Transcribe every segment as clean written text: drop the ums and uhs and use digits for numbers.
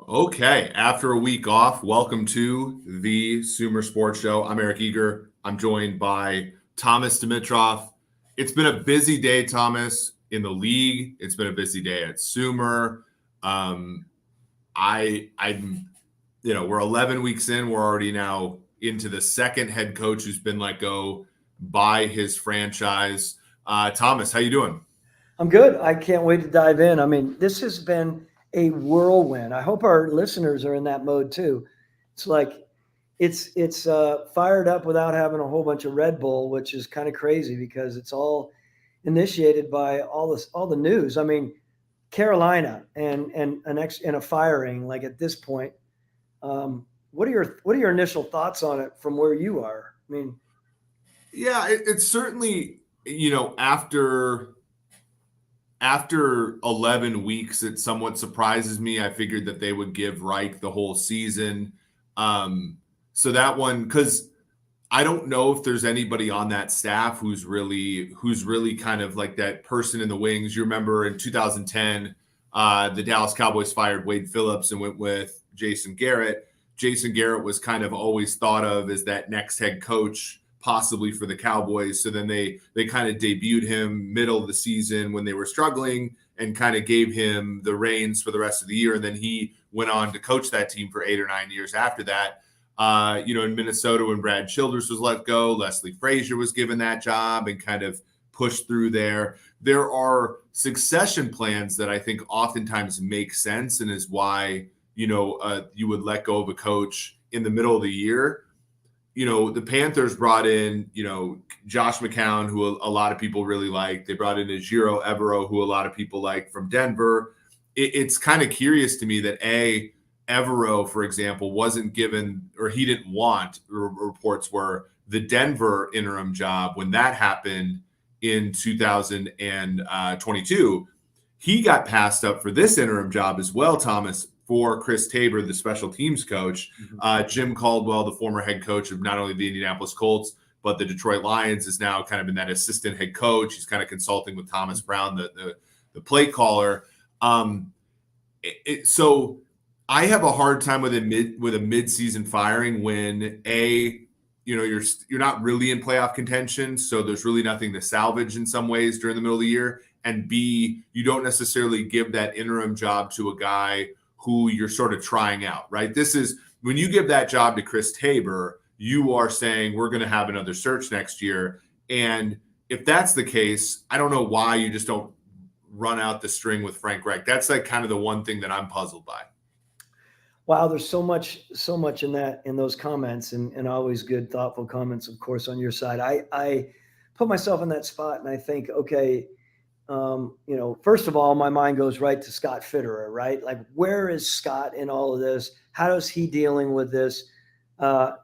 Okay, after a week off, welcome to the Sumer Sports Show. I'm Eric Eager. I'm joined by Thomas Dimitroff. It's been a busy day, Thomas, in the league. It's been a busy day at Sumer. We're 11 weeks in. We're already now into the second head coach who's been let go by his franchise. Thomas, how you doing? I'm good. I can't wait to dive in. I mean, this has been a whirlwind. I hope our listeners are in that mode too. It's like it's fired up without having a whole bunch of Red Bull, which is kind of crazy because it's all initiated by all the news. I mean, Carolina and a firing like at this point. What are your initial thoughts on it from where you are? I mean, Yeah, it's certainly, after 11 weeks, it somewhat surprises me. I figured that they would give Reich the whole season. So that one, because I don't know if there's anybody on that staff who's really kind of like that person in the wings. You remember in 2010, the Dallas Cowboys fired Wade Phillips and went with Jason Garrett. Jason Garrett was kind of always thought of as that next head coach possibly for the Cowboys. So then they kind of debuted him middle of the season when they were struggling and kind of gave him the reins for the rest of the year. And then he went on to coach that team for 8 or 9 years after that. In Minnesota, when Brad Childress was let go, Leslie Frazier was given that job and kind of pushed through there. There are succession plans that I think oftentimes make sense and is why, you would let go of a coach in the middle of the year. The Panthers brought in, Josh McCown, who a lot of people really like. They brought in Ejiro Evero, who a lot of people like from Denver. It's kind of curious to me that Evero, for example, wasn't given, or he didn't want, reports were, the Denver interim job when that happened in 2022. He got passed up for this interim job as well, Thomas, for Chris Tabor, the special teams coach. Jim Caldwell, the former head coach of not only the Indianapolis Colts, but the Detroit Lions, is now kind of in that assistant head coach. He's kind of consulting with Thomas Brown, the play caller. So I have a hard time with a mid-season firing when you're not really in playoff contention, so there's really nothing to salvage in some ways during the middle of the year, and B, you don't necessarily give that interim job to a guy who you're sort of trying out, right? This is when you give that job to Chris Tabor, you are saying we're going to have another search next year. And if that's the case, I don't know why you just don't run out the string with Frank Reich. That's like kind of the one thing that I'm puzzled by. wow, there's so much in those comments, and always good, thoughtful comments, of course, on your side. I put myself in that spot and I think, okay, first of all, my mind goes right to Scott Fitterer, right? Like, where is Scott in all of this? How is he dealing with this?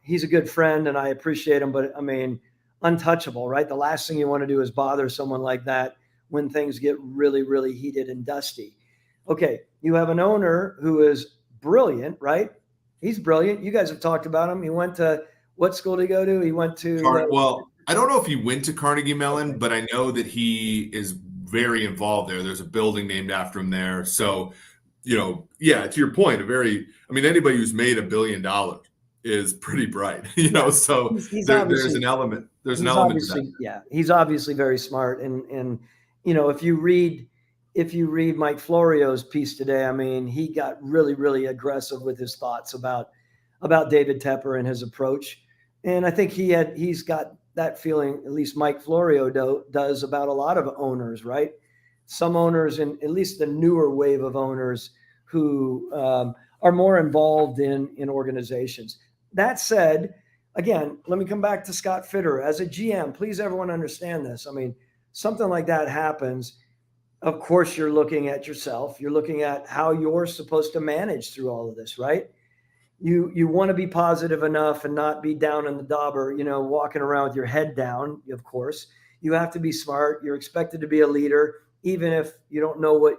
He's a good friend and I appreciate him, but I mean, untouchable, right? The last thing you want to do is bother someone like that when things get really, really heated and dusty. Okay, you have an owner who is brilliant, right? He's brilliant. You guys have talked about him. He went to, what school did he go to? He went to I don't know if he went to Carnegie Mellon, but I know that he is very involved there. There's a building named after him there. So, to your point, anybody who's made $1 billion is pretty bright, so there's an element. There's an element to that. Yeah, he's obviously very smart. And if you read Mike Florio's piece today, I mean, he got really, really aggressive with his thoughts about David Tepper and his approach. And I think he's got that feeling, at least Mike Florio does, about a lot of owners, right? Some owners, and at least the newer wave of owners who are more involved in organizations. That said, again, let me come back to Scott Fitterer. As a GM, please everyone understand this. I mean, something like that happens. Of course, you're looking at yourself. You're looking at how you're supposed to manage through all of this, right? You want to be positive enough and not be down in the dauber, walking around with your head down, of course. You have to be smart. You're expected to be a leader, even if you don't know what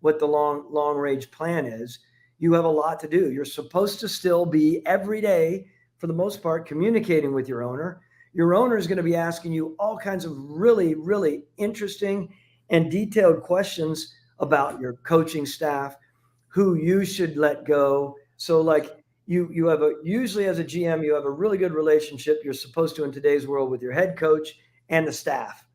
what the long range plan is. You have a lot to do. You're supposed to still be every day, for the most part, communicating with your owner. Your owner is going to be asking you all kinds of really, really interesting and detailed questions about your coaching staff, who you should let go. So like you have usually as a GM, you have a really good relationship. You're supposed to in today's world with your head coach and the staff.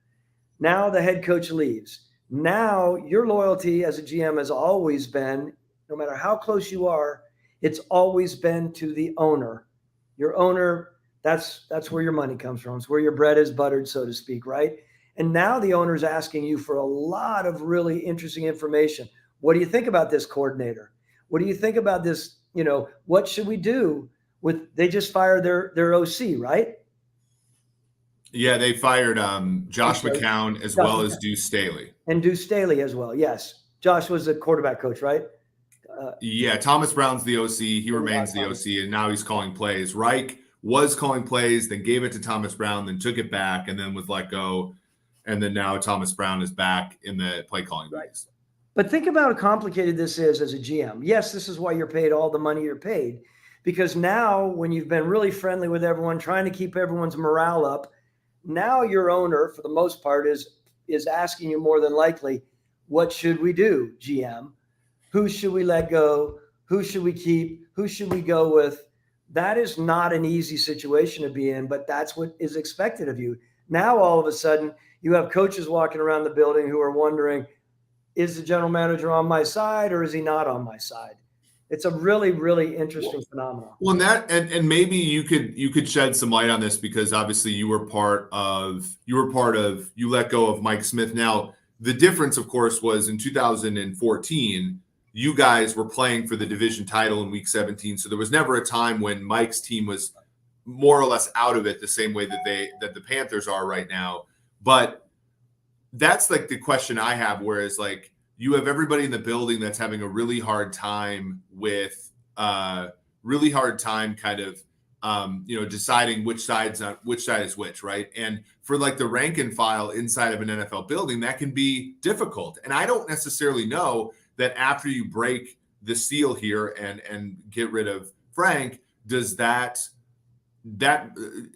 Now the head coach leaves. Now your loyalty as a GM has always been, no matter how close you are, it's always been to the owner. Your owner, that's where your money comes from. It's where your bread is buttered, so to speak, right? And now the owner is asking you for a lot of really interesting information. What do you think about this coordinator? What do you think about this? What should we do with, they just fired their OC, right? Yeah, they fired Josh McCown as well as Deuce Staley. And Deuce Staley as well, yes. Josh was the quarterback coach, right? Yeah, Thomas Brown's the OC. He remains the OC, and now he's calling plays. Reich was calling plays, then gave it to Thomas Brown, then took it back, and then was let go. And then now Thomas Brown is back in the play calling race. But think about how complicated this is as a GM. Yes, this is why you're paid all the money you're paid. Because now when you've been really friendly with everyone, trying to keep everyone's morale up, now your owner, for the most part, is asking you more than likely, what should we do, GM? Who should we let go? Who should we keep? Who should we go with? That is not an easy situation to be in, but that's what is expected of you. Now, all of a sudden, you have coaches walking around the building who are wondering, is the general manager on my side or is he not on my side? It's a really, really interesting phenomenon. Well, and maybe you could shed some light on this because obviously you let go of Mike Smith. Now, the difference, of course, was in 2014, you guys were playing for the division title in week 17. So there was never a time when Mike's team was more or less out of it the same way that the Panthers are right now. But that's like the question I have, whereas like you have everybody in the building that's having a really hard time with deciding which side is which, right? And for like the rank and file inside of an NFL building, that can be difficult. And I don't necessarily know that after you break the seal here and get rid of Frank, does that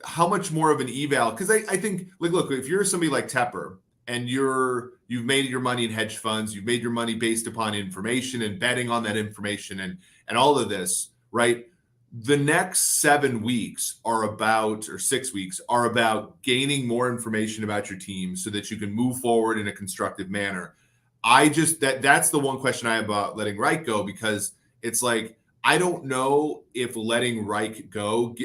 how much more of an eval? Because I think, like, look, if you're somebody like Tepper and you've made your money in hedge funds, you've made your money based upon information and betting on that information and all of this, right? The next 7 weeks or 6 weeks are about gaining more information about your team so that you can move forward in a constructive manner. That's the one question I have about letting Reich go, because it's like, I don't know if letting Reich go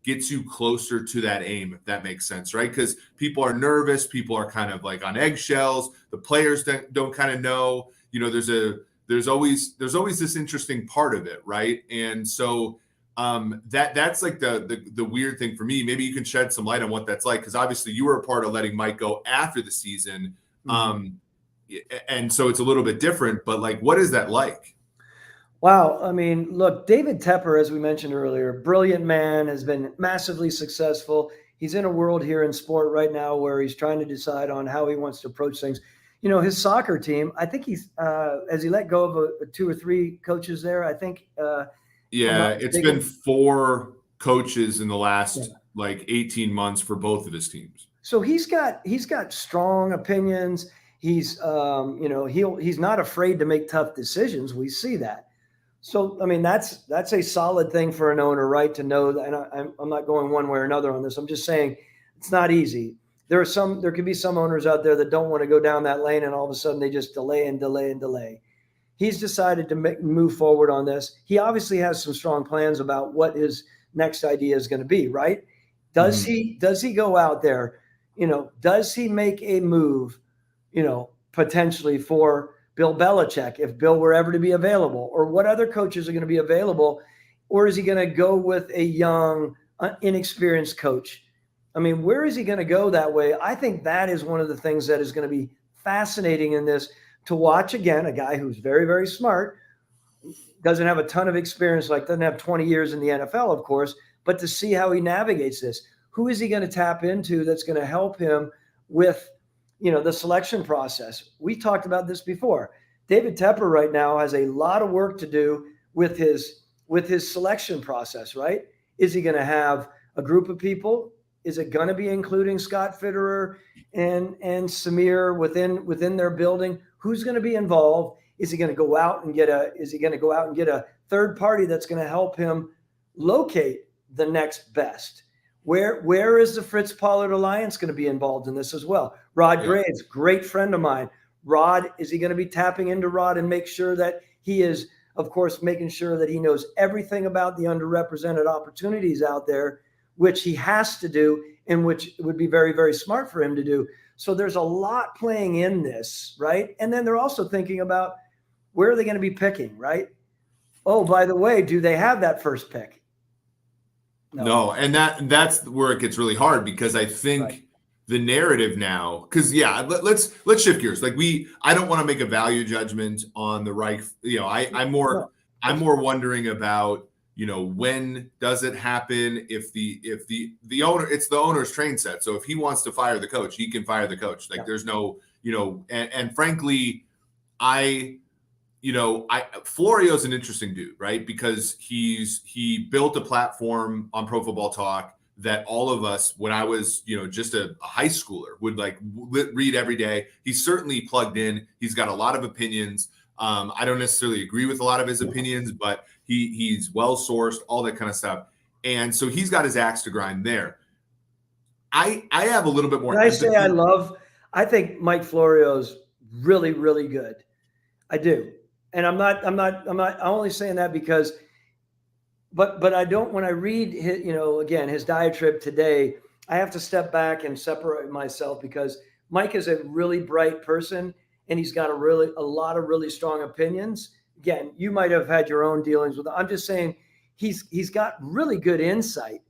gets you closer to that aim, if that makes sense, right? Because people are nervous, people are kind of like on eggshells. The players don't kind of know. There's always this interesting part of it, right? And so that's like the weird thing for me. Maybe you can shed some light on what that's like, because obviously you were a part of letting Mike go after the season, and so it's a little bit different. But like, what is that like? Wow. I mean, look, David Tepper, as we mentioned earlier, brilliant man, has been massively successful. He's in a world here in sport right now where he's trying to decide on how he wants to approach things. His soccer team, I think has he let go of 2 or 3 coaches there? I think. It's been 4 coaches in the last 18 months for both of his teams. So he's got strong opinions. He's he's not afraid to make tough decisions. We see that. So, I mean, that's a solid thing for an owner, right? To know that, and I'm not going one way or another on this. I'm just saying it's not easy. There could be some owners out there that don't want to go down that lane, and all of a sudden they just delay and delay and delay. He's decided to move forward on this. He obviously has some strong plans about what his next idea is going to be, right? Does he go out there? Does he make a move, potentially for Bill Belichick, if Bill were ever to be available, or what other coaches are going to be available, or is he going to go with a young, inexperienced coach? I mean, where is he going to go that way? I think that is one of the things that is going to be fascinating in this, to watch, again, a guy who's very, very smart, doesn't have a ton of experience, doesn't have 20 years in the NFL, of course, but to see how he navigates this. Who is he going to tap into that's going to help him with the selection process? We talked about this before. David Tepper right now has a lot of work to do with his selection process, right? Is he going to have a group of people? Is it going to be including Scott Fitterer and Samir within their building? Who's going to be involved? Is he going to go out and get a third party that's going to help him locate the next best? Where is the Fritz Pollard Alliance going to be involved in this as well? Rod Graves, great friend of mine. Rod, is he going to be tapping into Rod and make sure that he is, of course, making sure that he knows everything about the underrepresented opportunities out there, which he has to do and which would be very, very smart for him to do. So there's a lot playing in this, right? And then they're also thinking about where are they going to be picking, right? Oh, by the way, do they have that first pick? No, and that's where it gets really hard, because I think the narrative now, because let's shift gears. Like I don't want to make a value judgment on the Reich. I'm more wondering about, when does it happen? If the owner, it's the owner's train set. So if he wants to fire the coach, he can fire the coach. Like there's no, and frankly, Florio's an interesting dude, right? Because he built a platform on Pro Football Talk that all of us, when I was, just a high schooler, would read every day. He's certainly plugged in. He's got a lot of opinions. I don't necessarily agree with a lot of his opinions, but he's well sourced, all that kind of stuff. And so he's got his axe to grind there. I have a little bit more. I think Mike Florio's really, really good. I do. And I'm only saying that because, but I don't, when I read his, again, his diatribe today, I have to step back and separate myself, because Mike is a really bright person and he's got a lot of really strong opinions. Again, you might have had your own dealings with him. I'm just saying he's got really good insight.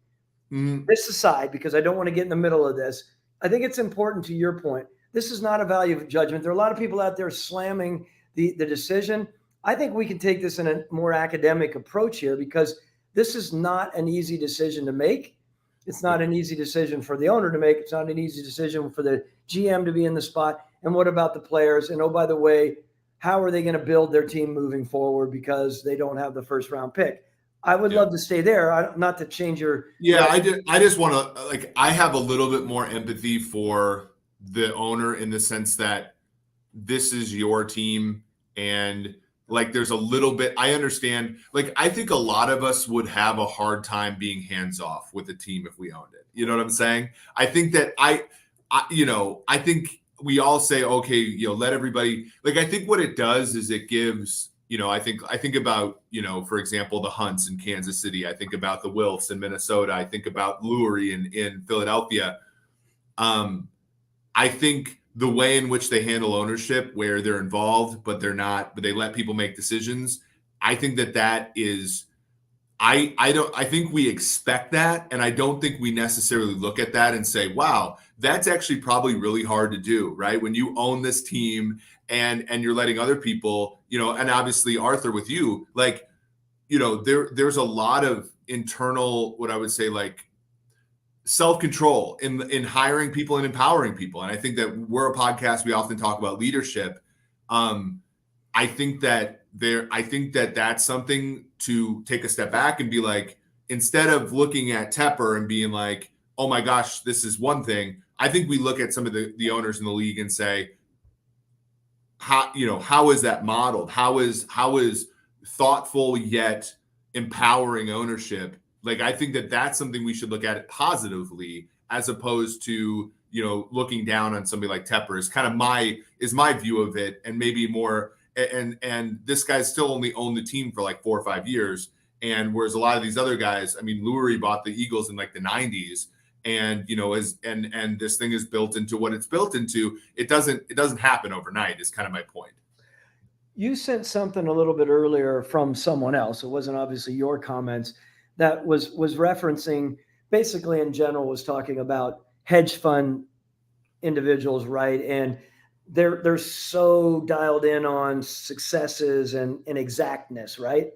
This aside, because I don't want to get in the middle of this, I think it's important, to your point. This is not a value judgment. There are a lot of people out there slamming the decision. I think we can take this in a more academic approach here, because this is not an easy decision to make. It's not an easy decision for the owner to make. It's not an easy decision for the GM to be in the spot. And what about the players? And oh, by the way, how are they going to build their team moving forward because they don't have the first round pick? I would love to stay there, not to change your. Yeah, I just want to, I have a little bit more empathy for the owner, in the sense that this is your team, and there's a little bit, I understand. I think a lot of us would have a hard time being hands off with the team if we owned it. You know what I'm saying? I think that I think we all say, okay, let everybody, I think what it does is it gives, I think about, for example, the Hunts in Kansas City. I think about the Wilfs in Minnesota. I think about Lurie in Philadelphia. I think the way in which they handle ownership, where they're involved, but they're not, but they let people make decisions. I think that is, I think we expect that. And I don't think we necessarily look at that and say, wow, that's actually probably really hard to do, right? When you own this team and you're letting other people, and obviously Arthur with you, there's a lot of internal, what I would say, self-control in hiring people and empowering people. And I think that we're a podcast, we often talk about leadership. I think that that's something to take a step back and be like, instead of looking at Tepper and being like, oh my gosh, this is one thing. I think we look at some of the owners in the league and say, how is that modeled? How is thoughtful yet empowering ownership? I think that that's something we should look at it positively, as opposed to, looking down on somebody like Tepper is kind of my view of it. And maybe more, and this guy's still only owned the team for 4 or 5 years. And whereas a lot of these other guys, I mean, Lurie bought the Eagles in the 90s, and, and this thing is built into what it's built into. It doesn't happen overnight, is kind of my point. You sent something a little bit earlier from someone else. It wasn't obviously your comments, that was referencing, basically in general, was talking about hedge fund individuals, right? And they're so dialed in on successes and exactness, right?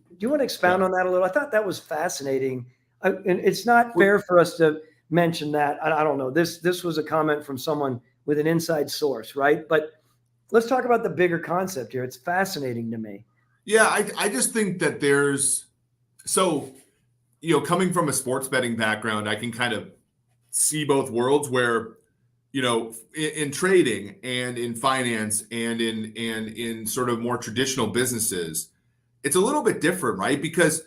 Do you want to expound on that a little? I thought that was fascinating. And it's not fair for us to mention that. I don't know. This was a comment from someone with an inside source, right? But let's talk about the bigger concept here. It's fascinating to me. Yeah, I just think that coming from a sports betting background, I can kind of see both worlds where, in trading and in finance and in sort of more traditional businesses, it's a little bit different, right? Because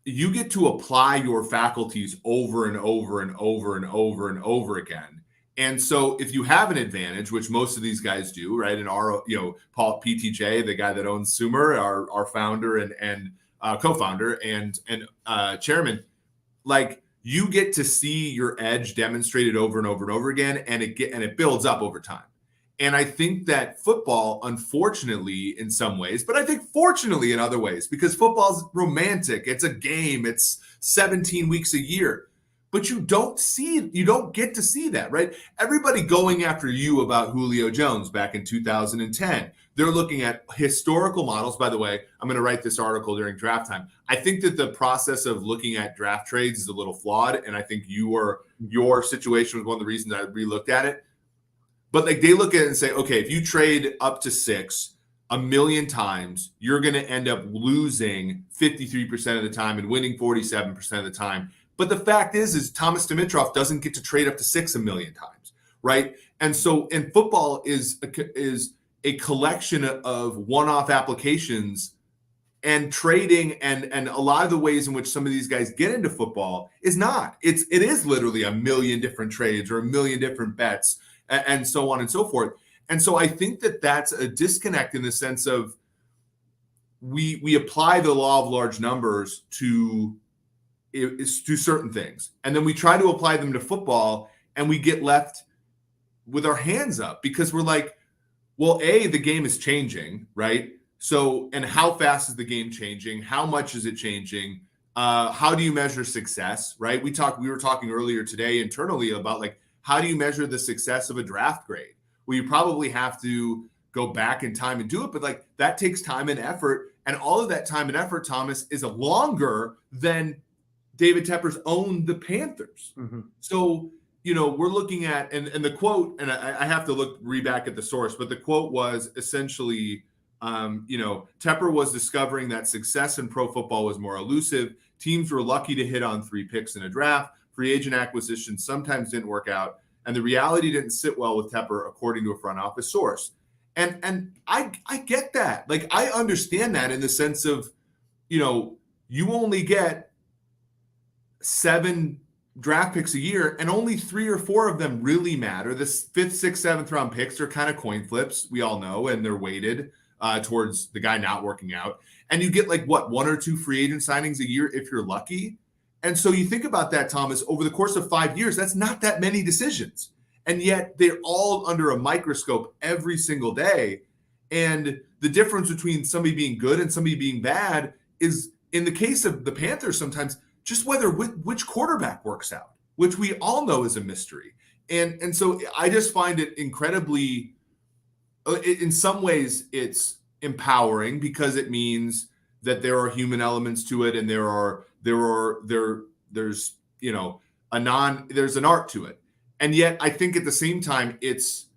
you get to apply your faculties over and over and over and over and over again. And so if you have an advantage, which most of these guys do, right? And Paul PTJ, the guy that owns Sumer, our founder and co-founder and chairman, like, you get to see your edge demonstrated over and over and over again, and it builds up over time. And I think that football, unfortunately, in some ways, but I think fortunately in other ways, because football's romantic, it's a game, it's 17 weeks a year, but you don't get to see that, right? Everybody going after you about Julio Jones back in 2010. They're looking at historical models. By the way, I'm going to write this article during draft time. I think that the process of looking at draft trades is a little flawed, and I think your situation was one of the reasons I re-looked at it. But like, they look at it and say, okay, if you trade up to 6 a million times, you're going to end up losing 53% of the time and winning 47% of the time. But the fact is Thomas Dimitroff doesn't get to trade up to 6 a million times, right? And so, and football is a collection of one-off applications, and trading and a lot of the ways in which some of these guys get into football is not. It is literally a million different trades or a million different bets and so on and so forth. And so I think that that's a disconnect in the sense of we apply the law of large numbers to certain things, and then we try to apply them to football, and we get left with our hands up because we're like, well, the game is changing, right? So, and how fast is the game changing? How much is it changing? How do you measure success, right? We were talking earlier today internally about, like, how do you measure the success of a draft grade? Well, you probably have to go back in time and do it, but like, that takes time and effort. And all of that time and effort, Thomas, is longer than David Tepper's owned the Panthers. Mm-hmm. So, we're looking at, and the quote, and I have to read back at the source, but the quote was essentially, Tepper was discovering that success in pro football was more elusive. Teams were lucky to hit on 3 picks in a draft. Free agent acquisitions sometimes didn't work out, and the reality didn't sit well with Tepper, according to a front office source. And I get that. Like, I understand that in the sense of, you only get 7 draft picks a year, and only 3 or 4 of them really matter. The 5th, 6th, 7th round picks are kind of coin flips, we all know, and they're weighted towards the guy not working out. And you get 1 or 2 free agent signings a year if you're lucky. And so you think about that, Thomas, over the course of 5 years, that's not that many decisions. And yet they're all under a microscope every single day. And the difference between somebody being good and somebody being bad is, in the case of the Panthers, sometimes just which quarterback works out, which we all know is a mystery. And so I just find it incredibly, in some ways, it's empowering because it means that there are human elements to it, and there's an art to it. And yet I think at the same time, it's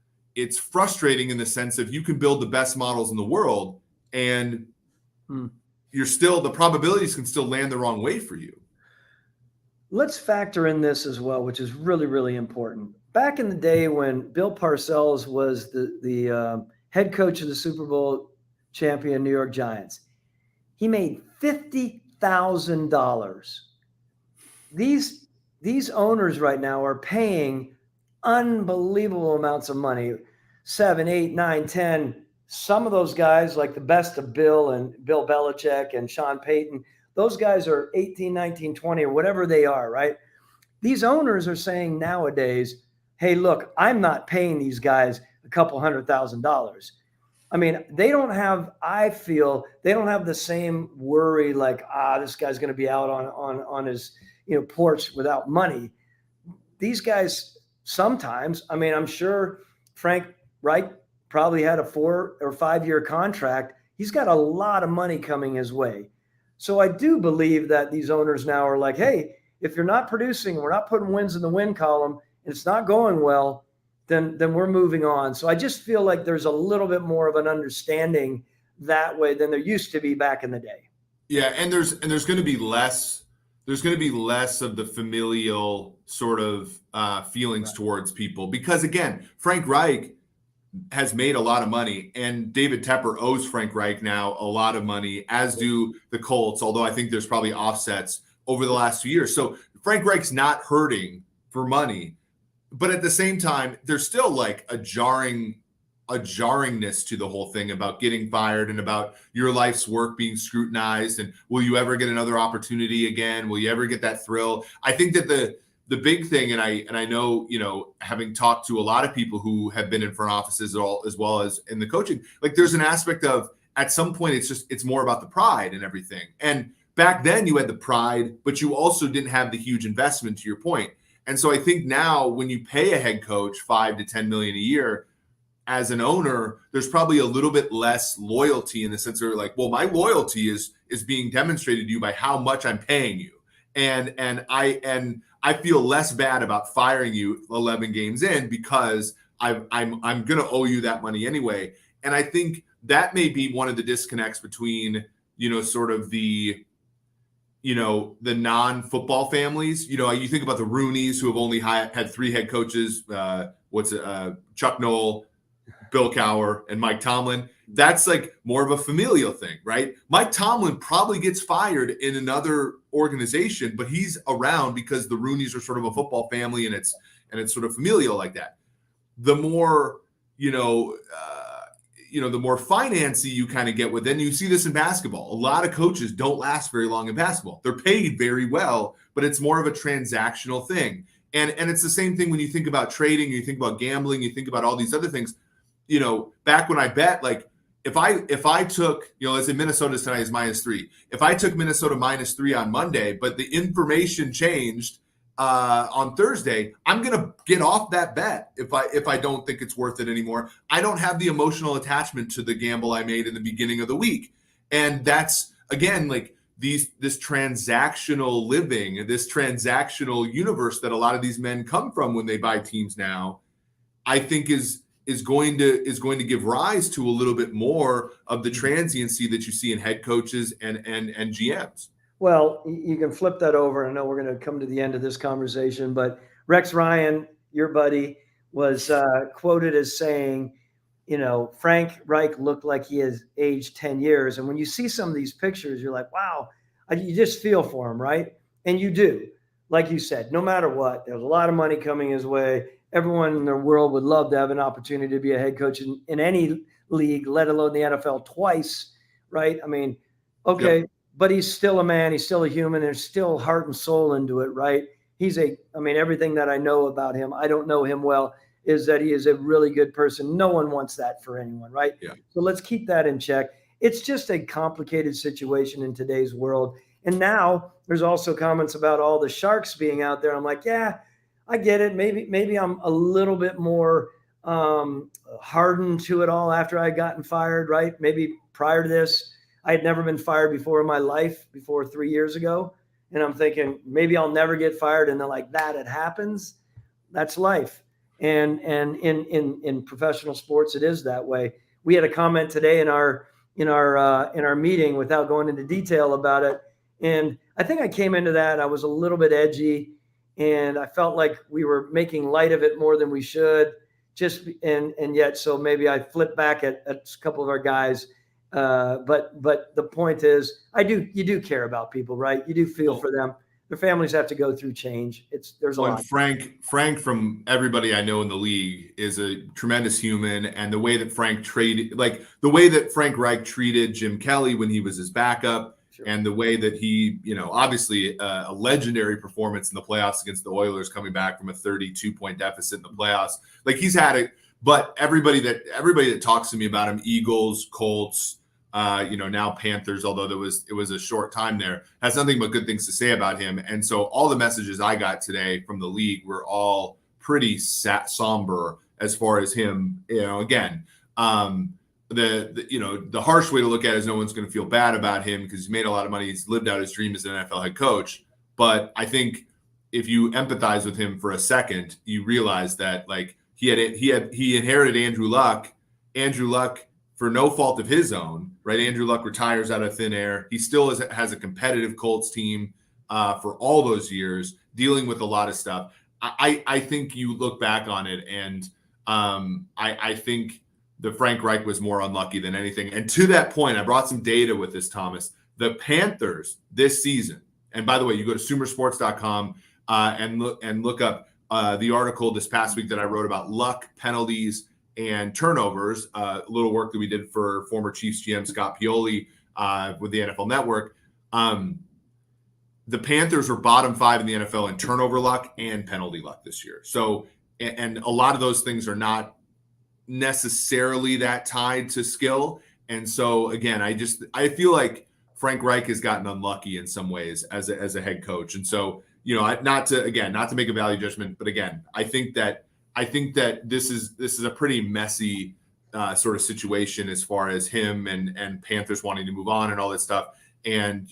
frustrating in the sense of you can build the best models in the world, and the probabilities can still land the wrong way for you. Let's factor in this as well, which is really, really important. Back in the day when Bill Parcells was the head coach of the Super Bowl champion New York Giants, he made $50,000. These owners right now are paying unbelievable amounts of money, 7, 8, 9, 10. Some of those guys, like the best of Bill Belichick and Sean Payton, those guys are 18, 19, 20, or whatever they are, right? These owners are saying nowadays, hey, look, I'm not paying these guys a couple $100,000. I mean, I feel they don't have the same worry like, this guy's going to be out on his porch without money. These guys sometimes, I mean, I'm sure Frank Reich probably had a 4 or 5 year contract. He's got a lot of money coming his way. So I do believe that these owners now are like, hey, if you're not producing, we're not putting wins in the win column, and it's not going well, then we're moving on. So I just feel like there's a little bit more of an understanding that way than there used to be back in the day. Yeah, and there's going to be less of the familial sort of feelings towards people, because again, Frank Reich has made a lot of money, and David Tepper owes Frank Reich now a lot of money, as do the Colts, although I think there's probably offsets over the last 2 years. So Frank Reich's not hurting for money, but at the same time, there's still like a jarringness to the whole thing about getting fired and about your life's work being scrutinized, and will you ever get another opportunity again? Will you ever get that thrill? I think that the big thing, and I know, having talked to a lot of people who have been in front offices as well as in the coaching, like there's an aspect of, at some point, it's more about the pride and everything. And back then you had the pride, but you also didn't have the huge investment, to your point. And so I think now when you pay a head coach $5 to $10 million a year, as an owner, there's probably a little bit less loyalty, in the sense of like, well, my loyalty is being demonstrated to you by how much I'm paying you. And I feel less bad about firing you 11 games in, because I'm going to owe you that money anyway. And I think that may be one of the disconnects between, sort of the non-football families. You think about the Rooneys, who have only had 3 head coaches, Chuck Noll, Bill Cowher, and Mike Tomlin. That's like more of a familial thing, right? Mike Tomlin probably gets fired in another organization, but he's around because the Rooneys are sort of a football family, and it's sort of familial like that. The more, the more financy you kind of get with, then you see this in basketball. A lot of coaches don't last very long in basketball. They're paid very well, but it's more of a transactional thing. And it's the same thing when you think about trading, you think about gambling, you think about all these other things. Back when I bet, like if I took, let's say Minnesota tonight is -3. If I took Minnesota -3 on Monday, but the information changed on Thursday, I'm going to get off that bet if I don't think it's worth it anymore. I don't have the emotional attachment to the gamble I made in the beginning of the week. And that's, again, like this transactional living, this transactional universe that a lot of these men come from when they buy teams now, I think is going to give rise to a little bit more of the transiency that you see in head coaches and GMs. Well, you can flip that over. I know we're going to come to the end of this conversation, but Rex Ryan, your buddy, was quoted as saying, Frank Reich looked like he has aged 10 years. And when you see some of these pictures, you're like, wow, you just feel for him, right? And you do. Like you said, no matter what, there's a lot of money coming his way. Everyone in the world would love to have an opportunity to be a head coach in any league, let alone the NFL twice, right? I mean, okay. Yep. But he's still a man. He's still a human. There's still heart and soul into it, right? Everything that I know about him, I don't know him well, is that he is a really good person. No one wants that for anyone, right? Yeah. So let's keep that in check. It's just a complicated situation in today's world. And now there's also comments about all the sharks being out there. I'm like, yeah, I get it. Maybe I'm a little bit more hardened to it all after I gotten fired, right? Maybe prior to this, I had never been fired before in my life, before 3 years ago. And I'm thinking, maybe I'll never get fired. And then like that, it happens. That's life. And in professional sports, it is that way. We had a comment today in our meeting, without going into detail about it. And I think I came into that, I was a little bit edgy, and I felt like we were making light of it more than we should. And yet, so maybe I flipped back at a couple of our guys. But the point is, you do care about people, right? You do feel for them. Their families have to go through change. There's a lot. Frank, from everybody I know in the league, is a tremendous human. And the way that Frank Reich treated Jim Kelly when he was his backup, sure, and the way that he, obviously a legendary performance in the playoffs against the Oilers, coming back from a 32-point deficit in the playoffs. Like, he's had it. But everybody that talks to me about him, Eagles, Colts, now Panthers, although it was a short time there, has nothing but good things to say about him. And so all the messages I got today from the league were all pretty somber as far as him. Again, the harsh way to look at it is no one's going to feel bad about him because he's made a lot of money. He's lived out his dream as an NFL head coach. But I think if you empathize with him for a second, you realize that like he inherited Andrew Luck. Andrew Luck, for no fault of his own, right? Andrew Luck retires out of thin air. He still has a competitive Colts team for all those years. dealing with a lot of stuff. I think you look back on it, and I think the Frank Reich was more unlucky than anything. And to that point, I brought some data with this, Thomas. The Panthers this season, and by the way, you go to sumersports.com and look up the article this past week that I wrote about luck, penalties, and turnovers, a little work that we did for former Chiefs GM Scott Pioli with the NFL Network. The Panthers were bottom 5 in the NFL in turnover luck and penalty luck this year. So, and a lot of those things are not necessarily that tied to skill. And so, again, I feel like Frank Reich has gotten unlucky in some ways as a head coach. And so, not to make a value judgment, but again, I think that this is a pretty messy sort of situation as far as him and Panthers wanting to move on and all that stuff. And,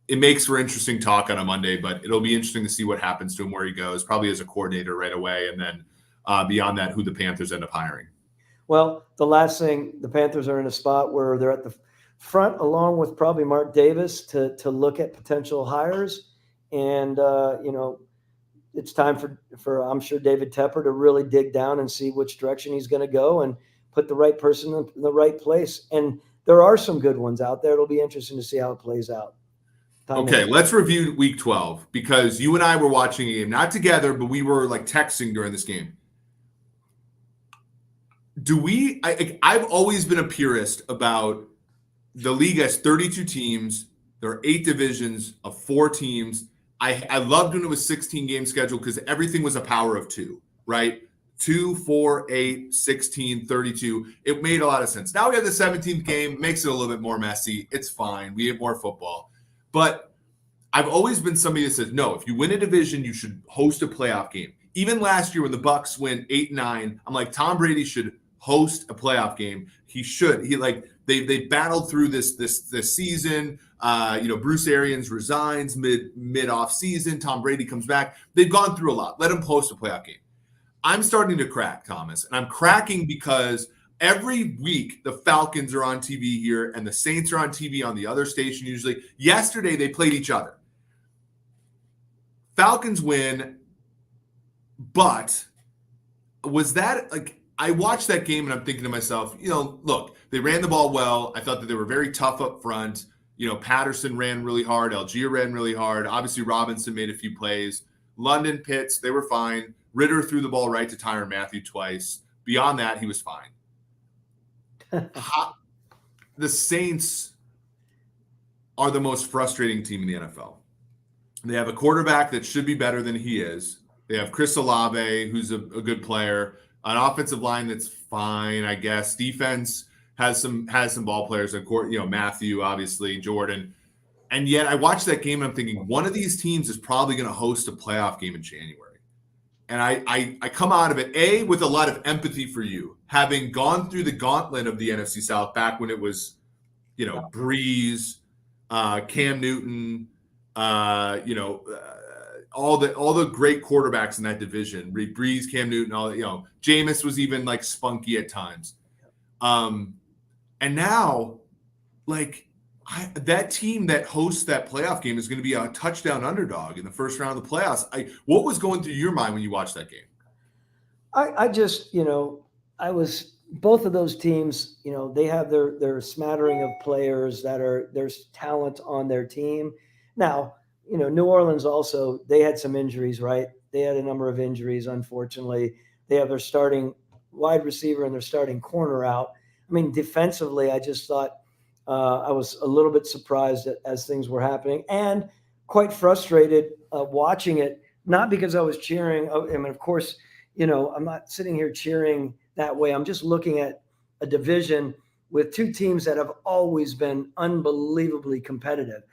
it makes for interesting talk on a Monday, but it'll be interesting to see what happens to him, where he goes, probably as a coordinator right away. And then beyond that, who the Panthers end up hiring. Well, the last thing, the Panthers are in a spot where they're at the front, along with probably Mark Davis, to look at potential hires. And, it's time for I'm sure David Tepper to really dig down and see which direction he's going to go and put the right person in the right place. And there are some good ones out there. It'll be interesting to see how it plays out. Okay, let's review week 12, because you and I were watching a game, not together, but we were like texting during this game. I've always been a purist about the league has 32 teams. There are 8 divisions of 4 teams. I loved when it was 16 game schedule because everything was a power of 2, right? 2, 4, 8, 16, 32. It made a lot of sense. Now we have the 17th game, makes it a little bit more messy. It's fine. We have more football. But I've always been somebody that says, no, if you win a division, you should host a playoff game. Even last year when the Bucs went 8-9, I'm like, Tom Brady should host a playoff game. He should. They battled through this season. Bruce Arians resigns mid off season. Tom Brady comes back. They've gone through a lot. Let him host a playoff game. I'm starting to crack, Thomas, and I'm cracking because every week the Falcons are on TV here and the Saints are on TV on the other station usually. Yesterday they played each other. Falcons win, but was that like, I watched that game and I'm thinking to myself, look, they ran the ball well. I thought that they were very tough up front. Patterson ran really hard. Algier ran really hard. Obviously, Robinson made a few plays. London, Pitts, they were fine. Ritter threw the ball right to Tyrann Mathieu twice. Beyond that, he was fine. The Saints are the most frustrating team in the NFL. They have a quarterback that should be better than he is. They have Chris Olave, who's a good player. An offensive line that's fine, I guess. Defense has some ball players, Matthew, obviously, Jordan. And yet I watched that game and I'm thinking one of these teams is probably going to host a playoff game in January. And I come out of it, with a lot of empathy for you, having gone through the gauntlet of the NFC South back when it was, Breeze, Cam Newton, all the great quarterbacks in that division. Breeze, Cam Newton, Jameis was even like spunky at times. And now, that team that hosts that playoff game is going to be a touchdown underdog in the first round of the playoffs. What was going through your mind when you watched that game? I just, both of those teams, they have their smattering of players there's talent on their team. Now, New Orleans also, they had some injuries, right? They had a number of injuries, unfortunately. They have their starting wide receiver and their starting corner out. I mean, defensively, I just thought I was a little bit surprised as things were happening and quite frustrated watching it, not because I was cheering. I mean, of course, I'm not sitting here cheering that way. I'm just looking at a division with 2 teams that have always been unbelievably competitive.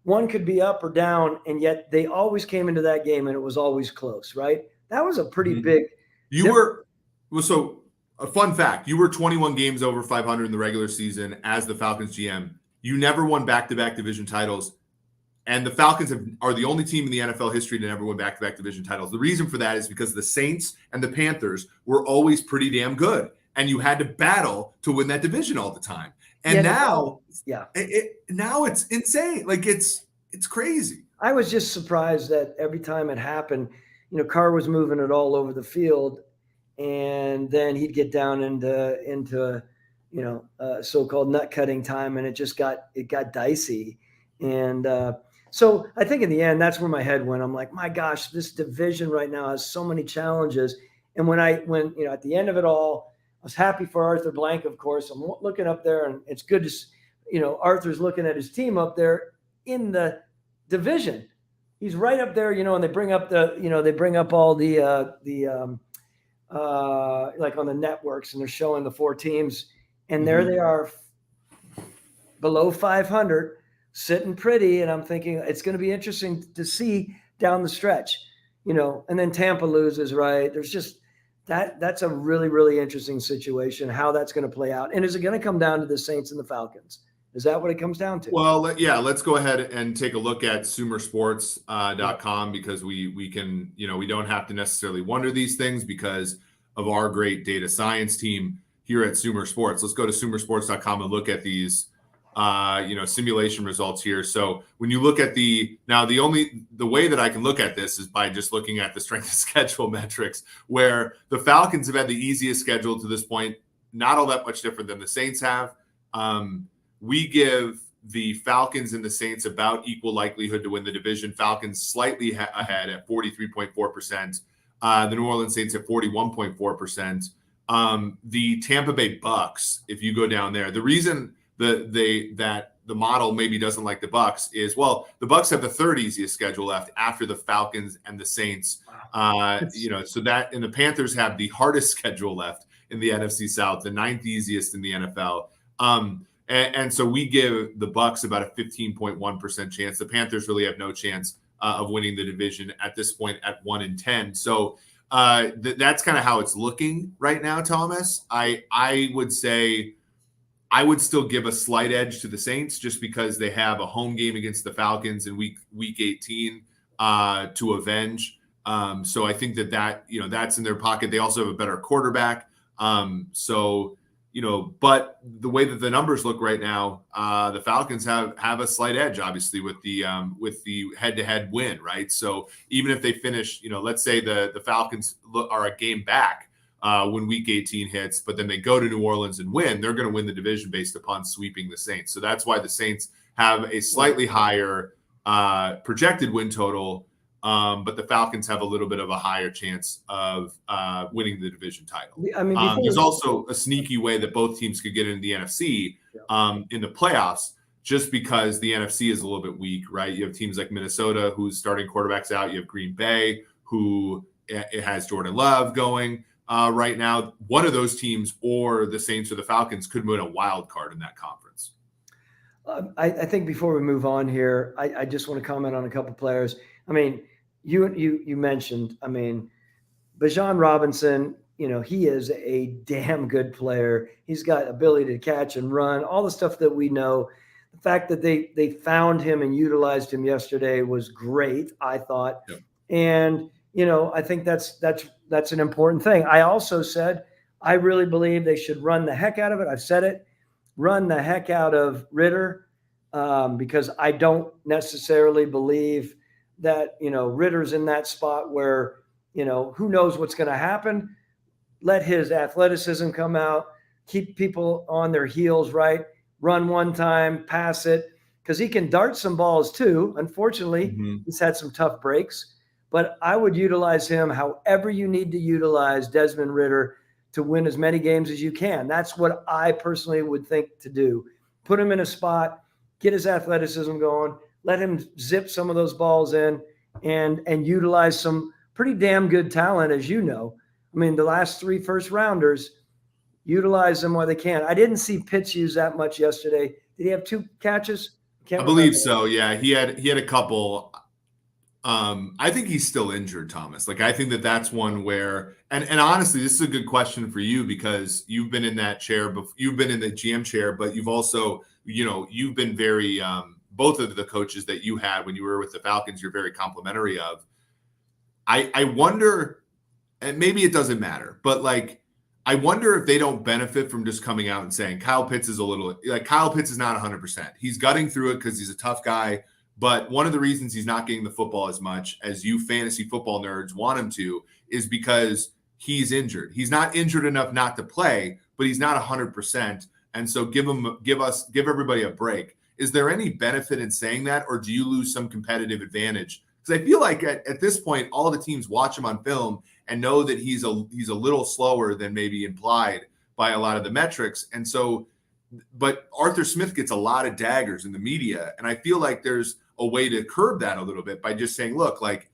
One could be up or down, and yet they always came into that game and it was always close, right? That was a pretty big. So a fun fact, you were 21 games over 500 in the regular season as the Falcons GM. You never won back-to-back division titles. And the Falcons are the only team in the NFL history to never win back-to-back division titles. The reason for that is because the Saints and the Panthers were always pretty damn good. And you had to battle to win that division all the time. And now it's insane. It's crazy. I was just surprised that every time it happened, Carr was moving it all over the field, and then he'd get down into so-called nut cutting time, and it got dicey, and so I think in the end that's where my head went. I'm like, my gosh, this division right now has so many challenges, and when at the end of it all, I was happy for Arthur Blank, of course. I'm looking up there, and it's good to, Arthur's looking at his team up there in the division. He's right up there, and they bring up all like on the networks, and they're showing the four teams, and there they are below 500, sitting pretty. And I'm thinking it's going to be interesting to see down the stretch, and then Tampa loses, right? There's just that's a really, really interesting situation, how that's going to play out. And is it going to come down to the Saints and the Falcons? Is that what it comes down to? Well, let's go ahead and take a look at sumersports.com because we can, we don't have to necessarily wonder these things because of our great data science team here at Sumer Sports. Let's go to sumersports.com and look at these, simulation results here. So when you look at the way that I can look at this is by just looking at the strength of schedule metrics, where the Falcons have had the easiest schedule to this point, not all that much different than the Saints have. We give the Falcons and the Saints about equal likelihood to win the division. Falcons slightly ahead at 43.4%. The New Orleans Saints at 41.4%. The Tampa Bay Bucks, if you go down there, the reason that the model maybe doesn't like the Bucks is, well, the Bucks have the third easiest schedule left after the Falcons and the Saints. So that, and the Panthers have the hardest schedule left in the NFC South, the ninth easiest in the NFL. And so we give the Bucks about a 15.1% chance. The Panthers really have no chance of winning the division at this point at 1-10. So that's kind of how it's looking right now, Thomas. I would say I would still give a slight edge to the Saints just because they have a home game against the Falcons in week 18 to avenge. So I think that's in their pocket. They also have a better quarterback. But the way that the numbers look right now, the Falcons have a slight edge, obviously, with the head-to-head win, right? So even if they finish, let's say the Falcons are a game back when week 18 hits, but then they go to New Orleans and win, they're going to win the division based upon sweeping the Saints. So that's why the Saints have a slightly higher projected win total. But the Falcons have a little bit of a higher chance of winning the division title. I mean, there's also a sneaky way that both teams could get into the NFC in the playoffs, just because the NFC is a little bit weak, right? You have teams like Minnesota, who's starting quarterbacks out. You have Green Bay, who it has Jordan Love going right now. One of those teams, or the Saints or the Falcons, could win a wild card in that conference. I think before we move on here, I just want to comment on a couple players. I mean, you mentioned, Bijan Robinson, he is a damn good player. He's got ability to catch and run, all the stuff that we know. The fact that they found him and utilized him yesterday was great, I thought. Yep. And, I think that's an important thing. I also said, I really believe they should run the heck out of it. I've said it, run the heck out of Ritter, because I don't necessarily believe that, Ritter's in that spot where, who knows what's going to happen. Let his athleticism come out, keep people on their heels, right? Run one time, pass it, because he can dart some balls too. Unfortunately, he's had some tough breaks, but I would utilize him however you need to utilize Desmond Ritter to win as many games as you can. That's what I personally would think to do. Put him in a spot, get his athleticism going, let him zip some of those balls in and utilize some pretty damn good talent, as you know. The last 3 first rounders, utilize them while they can. I didn't see Pitts use that much yesterday. Did he have 2 catches? I believe so. Yeah, he had a couple. I think he's still injured, Thomas. I think that's one where, and honestly, this is a good question for you because you've been in that chair, you've been in the GM chair, but you've also, you've been very, both of the coaches that you had when you were with the Falcons, you're very complimentary of. I wonder, and maybe it doesn't matter, but I wonder if they don't benefit from just coming out and saying Kyle Pitts is not 100%. He's gutting through it because he's a tough guy, But one of the reasons he's not getting the football as much as you fantasy football nerds want him to is because he's injured. He's not injured enough not to play, but he's not 100%. And so give everybody a break. Is there any benefit in saying that, or do you lose some competitive advantage? Because I feel like at this point, all the teams watch him on film and know that he's a little slower than maybe implied by a lot of the metrics. And so, but Arthur Smith gets a lot of daggers in the media. And I feel like there's a way to curb that a little bit by just saying, look, like,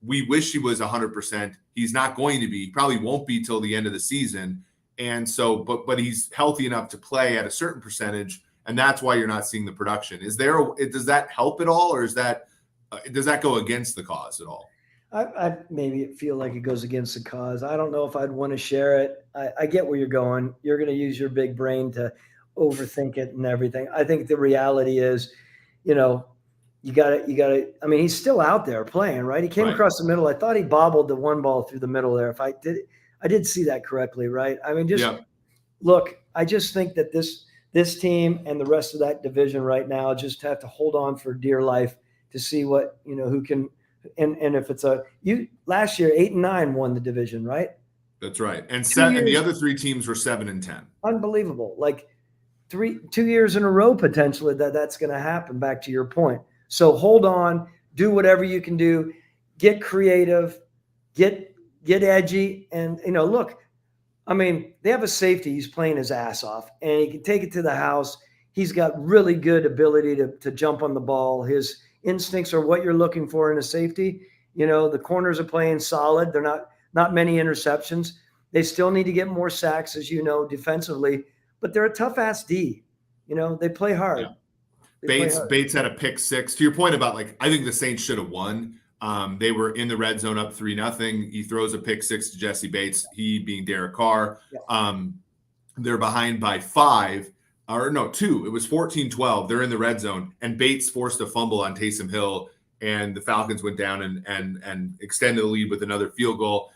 we wish he was 100%. He's not going to be. He probably won't be till the end of the season. And so, but he's healthy enough to play at a certain percentage, and that's why you're not seeing the production. Does that help at all, or does that go against the cause at all? I maybe feel like it goes against the cause. I don't know if I'd want to share it. I get where you're going. You're going to use your big brain to overthink it and everything. I think the reality is, you got to, I mean, he's still out there playing, right? He came across the middle. I thought he bobbled the one ball through the middle there. If I did see that correctly, right? I mean, look, I just think that this team and the rest of that division right now just have to hold on for dear life to see what, who can, and if it's last year, 8-9 won the division, right? That's right. And the other three teams were 7-10. Unbelievable. Like 2 years in a row, potentially that's going to happen, back to your point. So hold on, do whatever you can do, get creative, get edgy. And, look, I mean, they have a safety. He's playing his ass off, and he can take it to the house. He's got really good ability to jump on the ball. His instincts are what you're looking for in a safety. The corners are playing solid. They're not many interceptions. They still need to get more sacks, as defensively, but they're a tough ass D. They play hard. Yeah. Bates had a pick six. To your point about, like, I think the Saints should have won. They were in the red zone up 3-0. He throws a pick six to Jesse Bates, he being Derek Carr. Yeah. They're behind by 2. It was 14-12. They're in the red zone, and Bates forced a fumble on Taysom Hill, and the Falcons went down and extended the lead with another field goal.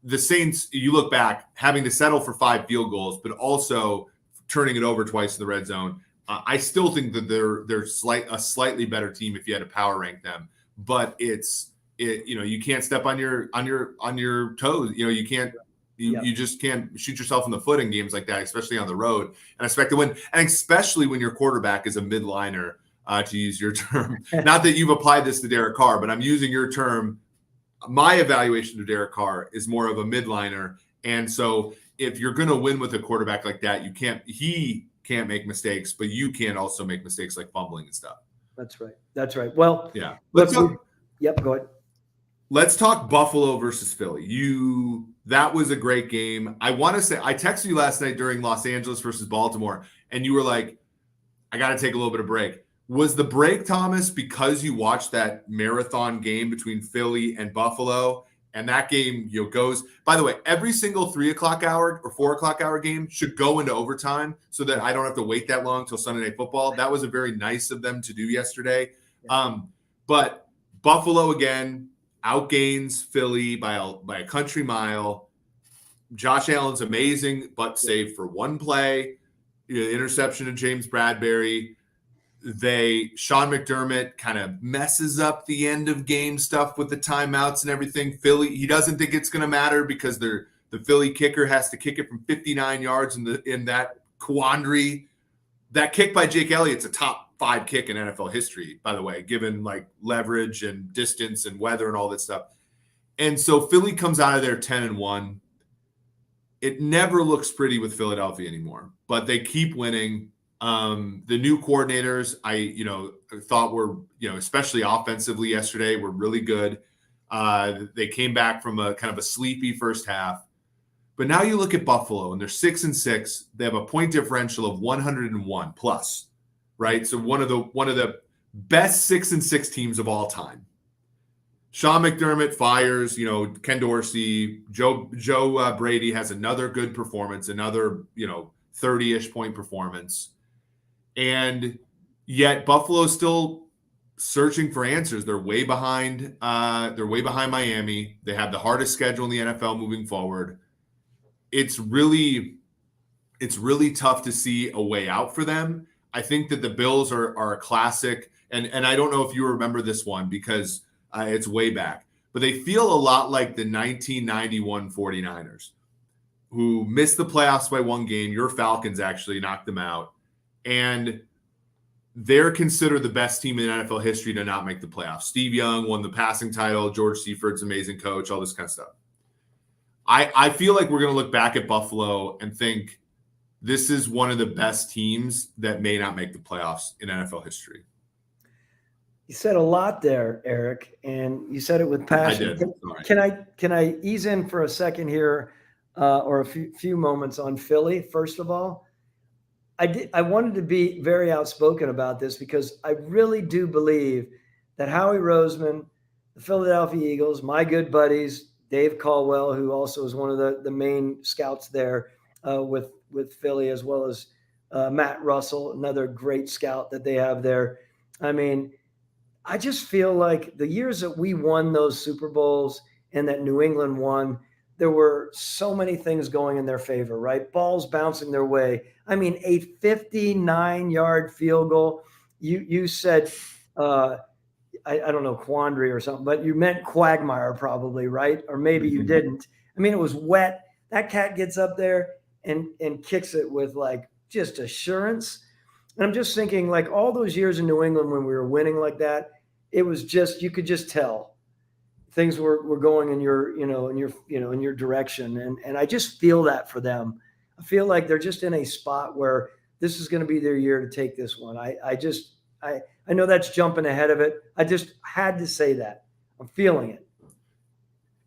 The Saints, you look back, having to settle for 5 field goals, but also turning it over twice in the red zone. I still think that they're a slightly better team if you had to power rank them, but you can't step on your toes. You can't. You just can't shoot yourself in the foot in games like that, especially on the road, and expect to win. And especially when your quarterback is a midliner, to use your term. Not that you've applied this to Derek Carr, but I'm using your term. My evaluation of Derek Carr is more of a midliner, and so if you're going to win with a quarterback like that, he can't make mistakes, but you can also make mistakes like fumbling and stuff. That's right. Well, yeah. Go ahead. Let's talk Buffalo versus Philly. That was a great game. I want to say, I texted you last night during Los Angeles versus Baltimore, and you were like, I got to take a little bit of break. Was the break, Thomas, because you watched that marathon game between Philly and Buffalo? And that game, goes, by the way, every single 3:00 hour or 4:00 hour game should go into overtime so that I don't have to wait that long until Sunday Night Football. That was a very nice of them to do yesterday. Yeah. But Buffalo again outgains Philly by a country mile. Josh Allen's amazing, but save for one play, interception of James Bradbury. Sean McDermott kind of messes up the end of game stuff with the timeouts and everything. Philly, he doesn't think it's going to matter because the Philly kicker has to kick it from 59 yards in that quandary. That kick by Jake Elliott's a top 5 kick in NFL history, by the way, given like leverage and distance and weather and all that stuff. And so Philly comes out of there 10-1. It never looks pretty with Philadelphia anymore, but they keep winning. The new coordinators, I thought were, especially offensively yesterday, were really good. They came back from a kind of a sleepy first half, but now you look at Buffalo and they're 6-6. They have a point differential of 101 plus, right? So one of the best 6-6 teams of all time. Sean McDermott fires, Ken Dorsey, Joe Brady has another good performance, another, 30-ish point performance. And yet Buffalo's still searching for answers. They're way behind. They're way behind Miami. They have the hardest schedule in the NFL moving forward. It's really tough to see a way out for them. I think that the Bills are a classic. and I don't know if you remember this one because it's way back, but they feel a lot like the 1991 49ers, who missed the playoffs by one game. Your Falcons actually knocked them out. And they're considered the best team in NFL history to not make the playoffs. Steve Young won the passing title. George Seiferd's amazing coach, all this kind of stuff. I feel like we're going to look back at Buffalo and think this is one of the best teams that may not make the playoffs in NFL history. You said a lot there, Eric, and you said it with passion. I did. Can I ease in for a second here, or a few moments on Philly? First of all, I wanted to be very outspoken about this because I really do believe that Howie Roseman, the Philadelphia Eagles, my good buddies, Dave Caldwell, who also is one of the main scouts there with Philly, as well as Matt Russell, another great scout that they have there. I mean, I just feel like the years that we won those Super Bowls and that New England won, there were so many things going in their favor, right? Balls bouncing their way. I mean, a 59-yard field goal. You said, I don't know, quandary or something, but you meant quagmire probably, right? Or maybe you didn't. I mean, it was wet. That cat gets up there and kicks it with like just assurance. And I'm just thinking, like, all those years in New England when we were winning like that, it was just, you could just tell things were going in your direction. And I just feel that for them. I feel like they're just in a spot where this is going to be their year to take this one. I know that's jumping ahead of it. I just had to say that. I'm feeling it.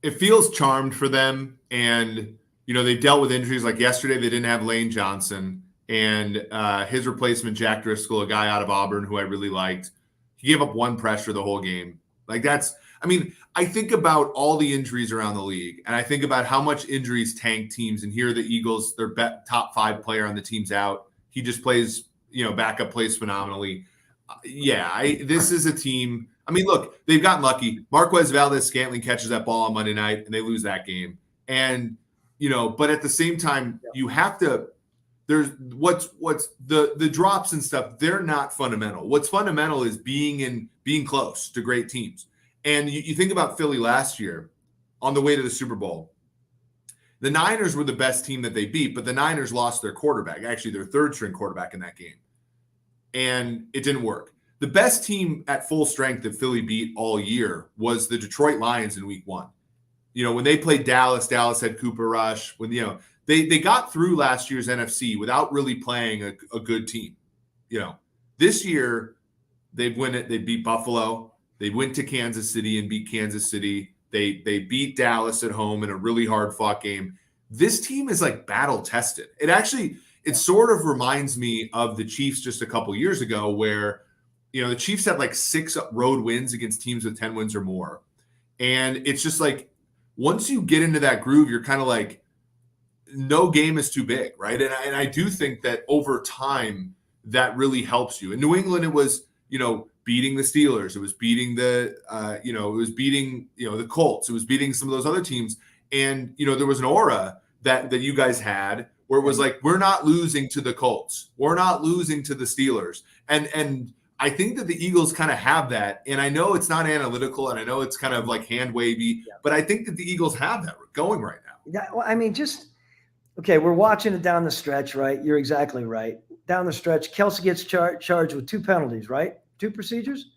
It feels charmed for them. And, they've dealt with injuries. Like yesterday, they didn't have Lane Johnson. And his replacement, Jack Driscoll, a guy out of Auburn who I really liked, he gave up one pressure the whole game. I think about all the injuries around the league, and I think about how much injuries tank teams. And here, the Eagles, their top 5 player on the team's out. He just plays, backup plays phenomenally. This is a team. I mean, look, they've gotten lucky. Marquez Valdez-Scantling catches that ball on Monday night, and they lose that game. And but at the same time, you have to. There's what's the drops and stuff. They're not fundamental. What's fundamental is being close to great teams. And you think about Philly last year on the way to the Super Bowl. The Niners were the best team that they beat, but the Niners lost their quarterback, actually their third-string quarterback in that game. And it didn't work. The best team at full strength that Philly beat all year was the Detroit Lions in week 1. When they played Dallas had Cooper Rush. When, they got through last year's NFC without really playing a good team. This year they beat Buffalo. They went to Kansas City and beat Kansas City. They beat Dallas at home in a really hard-fought game. This team is like battle-tested. It sort of reminds me of the Chiefs just a couple years ago where, the Chiefs had like 6 road wins against teams with 10 wins or more. And it's just like, once you get into that groove, you're kind of like, no game is too big, right? And I do think that over time, that really helps you. In New England, it was, beating the Steelers. It was beating the Colts. It was beating some of those other teams. And, there was an aura that you guys had where it was like, we're not losing to the Colts. We're not losing to the Steelers. And I think that the Eagles kind of have that. And I know it's not analytical and I know it's kind of like hand wavy, but I think that the Eagles have that going right now. Yeah, well, I mean, okay, we're watching it down the stretch, right? You're exactly right. Down the stretch, Kelsey gets charged with 2 penalties, right? 2 procedures?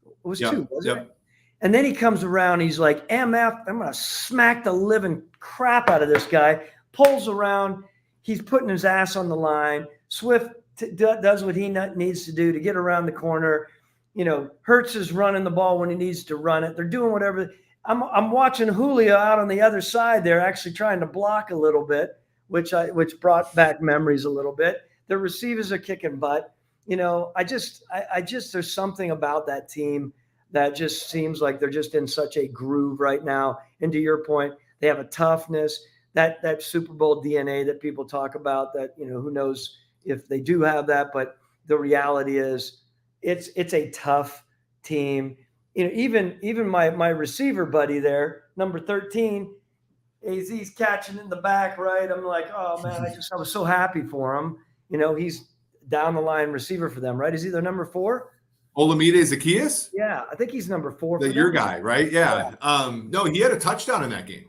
It was 2, wasn't it? And then he comes around, he's like, MF, I'm going to smack the living crap out of this guy. Pulls around, he's putting his ass on the line. Swift does what he needs to do to get around the corner. Hurts is running the ball when he needs to run it. They're doing whatever. I'm watching Julio out on the other side there, actually trying to block a little bit, which brought back memories a little bit. The receivers are kicking butt. I just there's something about that team that just seems like they're just in such a groove right now. And to your point, they have a toughness, that Super Bowl DNA that people talk about, that, who knows if they do have that, but the reality is it's a tough team. Even my receiver buddy there, number 13, he's catching in the back, right? I'm like, oh man, I was so happy for him. He's down the line receiver for them, right? Is he their number 4? Olamide Zaccheaus? Yeah, I think he's number 4 for Your them. guy, right? Yeah. No, he had a touchdown in that game.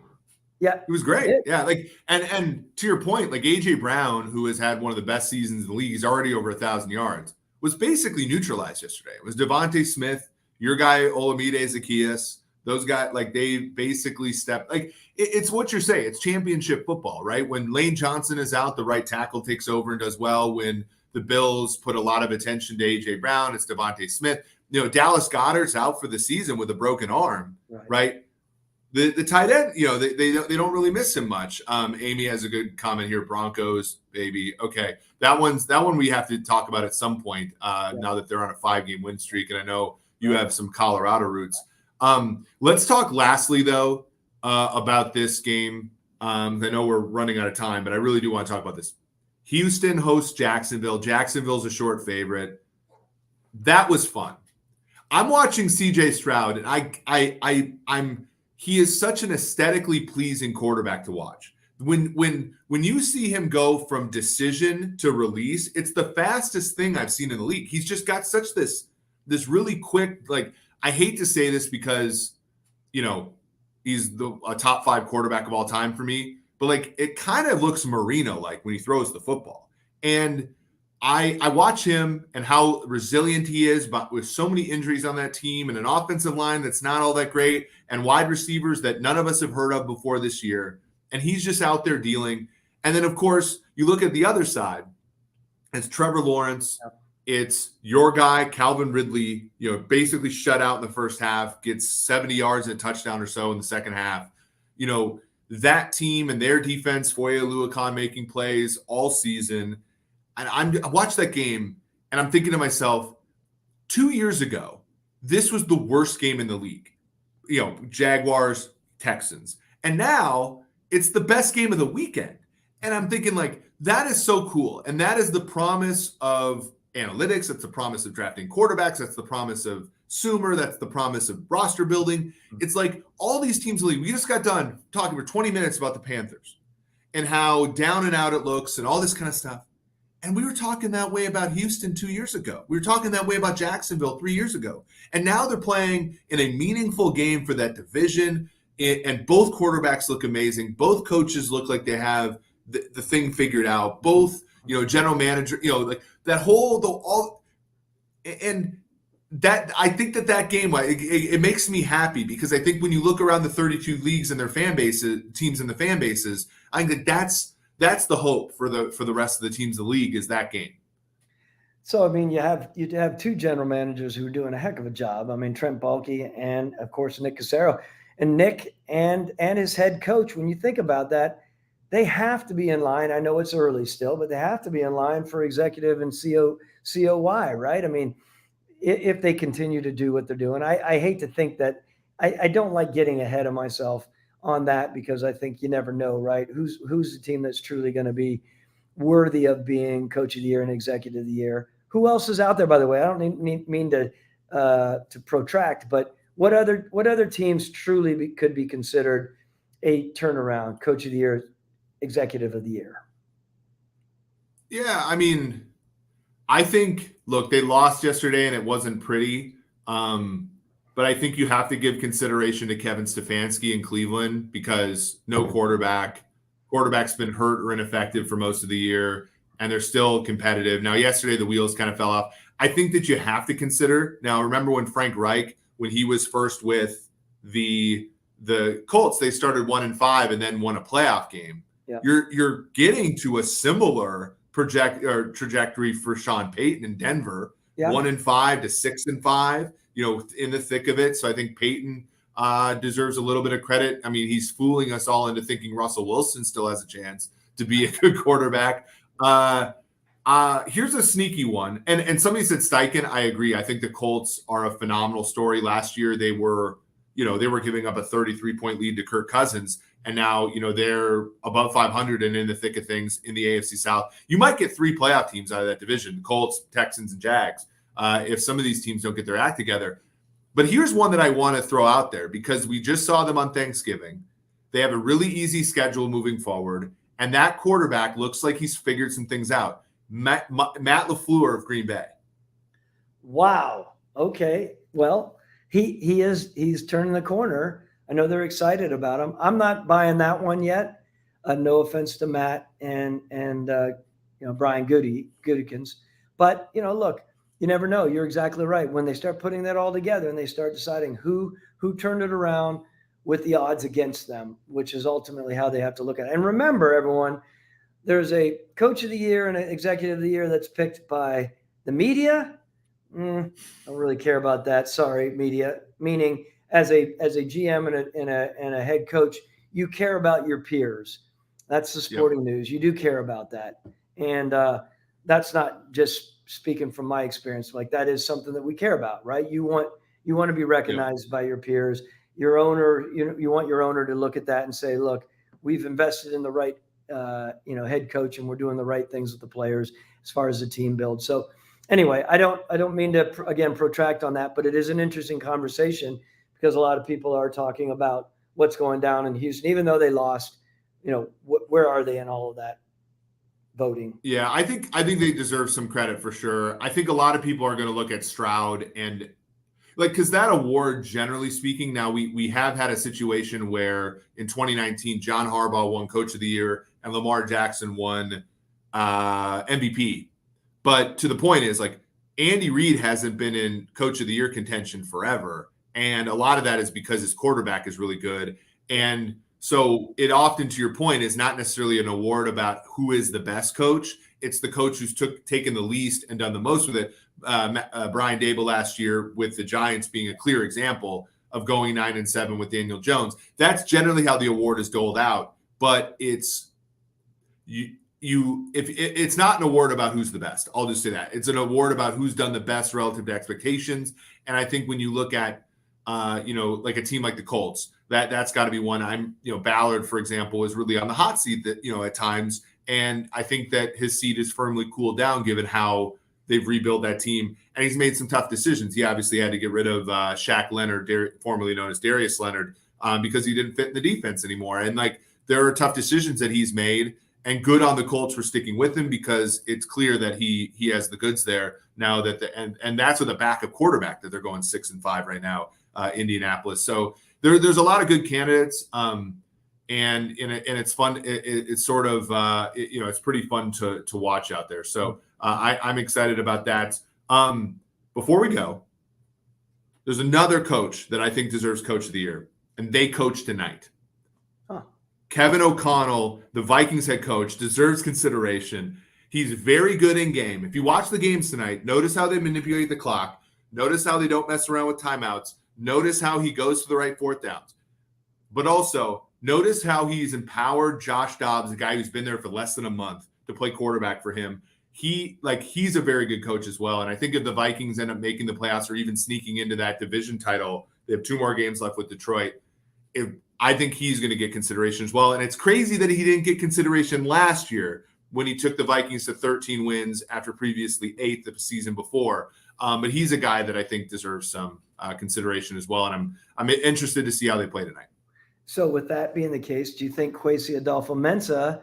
Yeah, It was great. Yeah, like and to your point, like AJ Brown, who has had one of the best seasons in the league, he's already over 1,000 yards, was basically neutralized yesterday. It was Devontae Smith, your guy Olamide Zaccheaus. Those guys, like they basically stepped. Like it's what you're saying. It's championship football, right? When Lane Johnson is out, the right tackle takes over and does well. When the Bills put a lot of attention to AJ Brown, it's Devontae Smith. Dallas Goedert's out for the season with a broken arm, right? The tight end, they don't really miss him much. Amy has a good comment here. Broncos, baby. Okay, that one we have to talk about at some point. Now that they're on a 5-game win streak, and I know you have some Colorado roots. Let's talk lastly though about this game. I know we're running out of time, but I really do want to talk about this. Houston hosts Jacksonville. Jacksonville's a short favorite. That was fun. I'm watching CJ Stroud, and he is such an aesthetically pleasing quarterback to watch. When you see him go from decision to release, it's the fastest thing I've seen in the league. He's just got such this really quick, like, I hate to say this because, he's a top 5 quarterback of all time for me, but like it kind of looks Marino-like when he throws the football. And I watch him and how resilient he is, but with so many injuries on that team and an offensive line that's not all that great and wide receivers that none of us have heard of before this year. And he's just out there dealing. And then, of course, you look at the other side. It's Trevor Lawrence. It's your guy, Calvin Ridley, basically shut out in the first half, gets 70 yards and a touchdown or so in the second half. That team and their defense, Foye Oluokun making plays all season. And I watched that game, and I'm thinking to myself, 2 years ago, this was the worst game in the league. Jaguars, Texans. And now it's the best game of the weekend. And I'm thinking, like, that is so cool. And that is the promise of analytics. That's the promise of drafting quarterbacks. That's the promise of Sumer. That's the promise of roster building. It's like all these teams in the league. We just got done talking for 20 minutes about the Panthers and how down and out it looks and all this kind of stuff. And we were talking that way about Houston 2 years ago. We were talking that way about Jacksonville 3 years ago. And now they're playing in a meaningful game for that division. And both quarterbacks look amazing. Both coaches look like they have the thing figured out. Both, general manager, like that whole, and that, I think that game, it makes me happy because I think when you look around the 32 leagues and their fan bases, teams and the fan bases, I think that's the hope for the rest of the teams in the league is that game. So, I mean, you have 2 general managers who are doing a heck of a job. I mean, Trent Baalke and, of course, Nick Cassero. And Nick and his head coach, when you think about that, they have to be in line. I know it's early still, but they have to be in line for executive and COY, right? I mean, if they continue to do what they're doing. I hate to think that I don't like getting ahead of myself on that because I think you never know, right? Who's the team that's truly going to be worthy of being coach of the year and executive of the year? Who else is out there, by the way? I don't mean to protract, but what other teams truly could be considered a turnaround coach of the year, executive of the year? Yeah, I mean, I think, look, they lost yesterday and it wasn't pretty. But I think you have to give consideration to Kevin Stefanski in Cleveland because no quarterback. Quarterback's been hurt or ineffective for most of the year, and they're still competitive. Now, yesterday, the wheels kind of fell off. I think that you have to consider. Now, remember when Frank Reich, when he was first with the Colts, they started 1-5 and then won a playoff game. Yeah. You're getting to a similar trajectory for Sean Payton in Denver, 1-5 to 6-5. In the thick of it. So I think Peyton deserves a little bit of credit. I mean, he's fooling us all into thinking Russell Wilson still has a chance to be a good quarterback. Here's a sneaky one. And somebody said Steichen. I agree. I think the Colts are a phenomenal story. Last year, they were giving up a 33-point lead to Kirk Cousins. And now, they're above 500 and in the thick of things in the AFC South. You might get 3 playoff teams out of that division, Colts, Texans, and Jags. If some of these teams don't get their act together. But here's one that I want to throw out there because we just saw them on Thanksgiving. They have a really easy schedule moving forward, and that quarterback looks like he's figured some things out. Matt LaFleur of Green Bay. Wow. Okay, well, he's turning the corner. I know they're excited about him. I'm not buying that one yet. No offense to Matt and Brian Goodikins, but look, you never know. You're exactly right. When they start putting that all together and they start deciding who turned it around with the odds against them, which is ultimately how they have to look at it. And remember, everyone, there's a coach of the year and an executive of the year that's picked by the media. Don't really care about that. Sorry, media. Meaning, as a GM and a head coach, you care about your peers. That's the sporting news. You do care about that, and that's not just speaking from my experience. Like that is something that we care about, right? You want to be recognized by your peers. Your owner, you want your owner to look at that and say, look, we've invested in the right head coach, and we're doing the right things with the players as far as the team build. So anyway, I don't mean to again protract on that, but it is an interesting conversation because a lot of people are talking about what's going down in Houston, even though they lost. Where are they in all of that voting? Yeah, I think they deserve some credit for sure. I think a lot of people are going to look at Stroud and because that award, generally speaking, now we have had a situation where in 2019, John Harbaugh won Coach of the Year and Lamar Jackson won MVP. But to the point is, Andy Reid hasn't been in Coach of the Year contention forever. And a lot of that is because his quarterback is really good. And so it often, to your point, is not necessarily an award about who is the best coach. It's the coach who's taken the least and done the most with it. Brian Daboll last year with the Giants being a clear example of going 9-7 with Daniel Jones. That's generally how the award is doled out. But it's if it's not an award about who's the best. I'll just say that it's an award about who's done the best relative to expectations. And I think when you look at like a team like the Colts, that's got to be one. Ballard, for example, is really on the hot seat that at times, and I think that his seat is firmly cooled down given how they've rebuilt that team, and he's made some tough decisions. He obviously had to get rid of Shaq Leonard, formerly known as Darius Leonard, because he didn't fit in the defense anymore. And there are tough decisions that he's made, and good on the Colts for sticking with him because it's clear that he has the goods there now. And that's with a backup quarterback that they're going 6-5 right now, Indianapolis. So there's a lot of good candidates, and it's fun. It's sort of it's pretty fun to watch out there. So. I'm excited about that. Before we go, there's another coach that I think deserves Coach of the Year, and they coach tonight. Huh. Kevin O'Connell, the Vikings head coach, deserves consideration. He's very good in game. If you watch the games tonight, notice how they manipulate the clock. Notice how they don't mess around with timeouts. Notice how he goes to the right fourth downs. But also, notice how he's empowered Josh Dobbs, a guy who's been there for less than a month, to play quarterback for him. He's a very good coach as well. And I think if the Vikings end up making the playoffs or even sneaking into that division title, they have 2 more games left with Detroit. I think he's going to get consideration as well. And it's crazy that he didn't get consideration last year when he took the Vikings to 13 wins after previously 8 the season before. But he's a guy that I think deserves some consideration as well. And I'm interested to see how they play tonight. So with that being the case, do you think Kwesi Adolfo-Mensah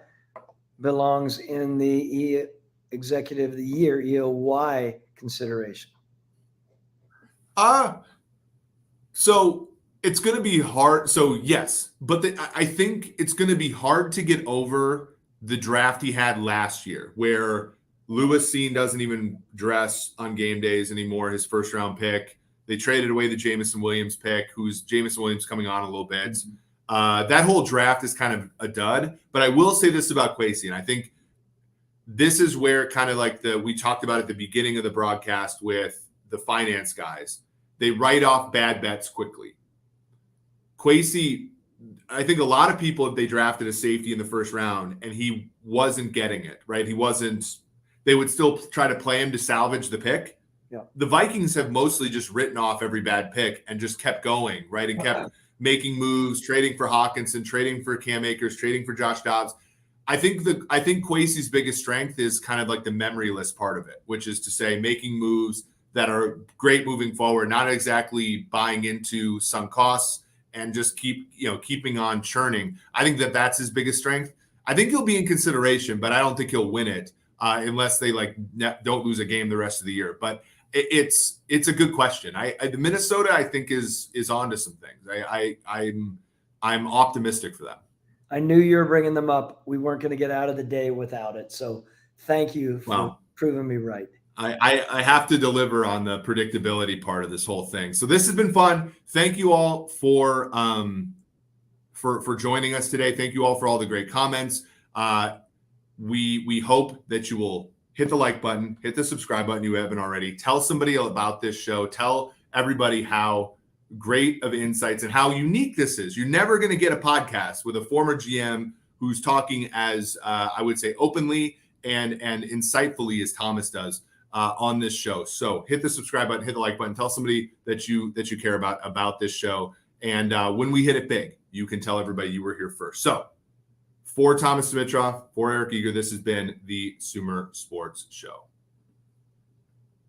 belongs in the Executive of the Year, EOY consideration? So it's going to be hard. So yes, but I think it's going to be hard to get over the draft he had last year, where Lewis Cine doesn't even dress on game days anymore. His first round pick, they traded away the Jameson Williams pick, who's Jameson Williams coming on a little bit. Mm-hmm. That whole draft is kind of a dud. But I will say this about Kwesi, and I think this is where kind of we talked about at the beginning of the broadcast with the finance guys. They write off bad bets quickly. Kwesi, I think a lot of people, if they drafted a safety in the first round and he wasn't getting it, right? They would still try to play him to salvage the pick. Yeah. The Vikings have mostly just written off every bad pick and just kept going, right? And kept making moves, trading for Hawkinson, trading for Cam Akers, trading for Josh Dobbs. I think Kwesi's biggest strength is kind of the memoryless part of it, which is to say making moves that are great moving forward, not exactly buying into sunk costs and just keeping on churning. I think that's his biggest strength. I think he'll be in consideration, but I don't think he'll win it unless they don't lose a game the rest of the year. But It's a good question. The Minnesota, I think, is onto some things. I'm optimistic for them. I knew you were bringing them up. We weren't going to get out of the day without it. So thank you for proving me right. I have to deliver on the predictability part of this whole thing. So this has been fun. Thank you all for joining us today. Thank you all for all the great comments. We hope that you will hit the like button, hit the subscribe button you haven't already. Tell somebody about this show. Tell everybody how great of insights and how unique this is. You're never going to get a podcast with a former GM who's talking as I would say openly and insightfully as Thomas does on this show. So hit the subscribe button, hit the like button, tell somebody that you care about this show. And when we hit it big, you can tell everybody you were here first. So for Thomas Dimitroff, for Eric Eager, this has been the Sumer Sports Show.